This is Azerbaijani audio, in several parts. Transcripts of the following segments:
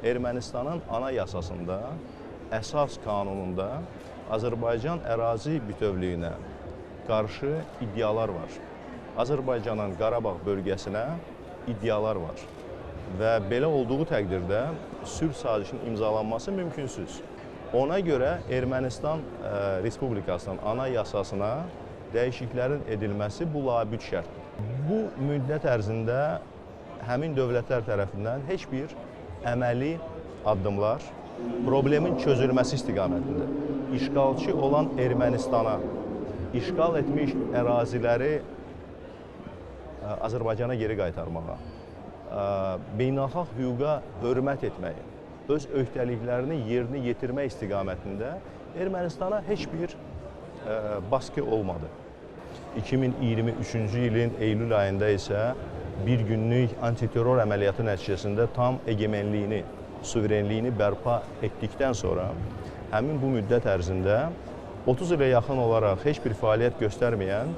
Ermənistanın anayasasında, əsas qanununda Azərbaycan ərazi bütövlüyünə qarşı iddialar var. Azərbaycanın Qarabağ bölgəsinə iddialar var. Və belə olduğu təqdirdə sülh sazişinin imzalanması mümkünsüz. Ona görə Ermənistan Respublikasının anayasasına dəyişikliklərin edilməsi bu labüd şərtdir. Bu müddət ərzində həmin dövlətlər tərəfindən heç bir əməli addımlar problemin çözülməsi istiqamətində işğalçı olan Ermənistana işğal etmiş əraziləri Azərbaycana geri qaytarmağa, beynəlxalq hüquqa hörmət etməyi, öz öhdəliklərini yerinə yetirmək istiqamətində Ermənistana heç bir baskı olmadı. 2023-cü ilin eylül ayında isə bir günlük antiterror əməliyyatı nəticəsində tam egemenliyini, suverenliyini bərpa etdikdən sonra həmin bu müddət ərzində 30 ilə yaxın olaraq heç bir fəaliyyət göstərməyən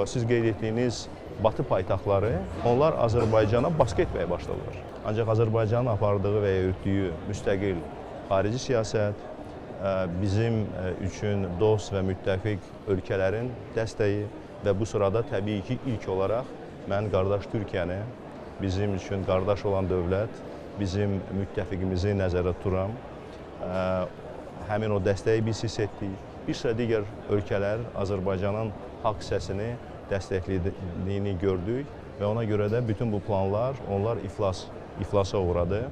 siz qeyd etdiyiniz Batı paytaxtları onlar Azərbaycana baskı etməyə başladılar. Ancaq Azərbaycanın apardığı və yürütdüyü müstəqil xarici siyasət, bizim üçün dost və müttəfiq ölkələrin dəstəyi və bu sırada təbii ki, ilk olaraq mən qardaş Türkiyəni, bizim üçün qardaş olan dövlət, bizim müttəfiqimizi nəzərdə tuturam. Həmin o dəstəyi biz hiss etdik. Bir sıra digər ölkələr Azərbaycanın haqq səsini dəstəklədiyini gördük və ona görə də bütün bu planlar, onlar iflasa uğradı.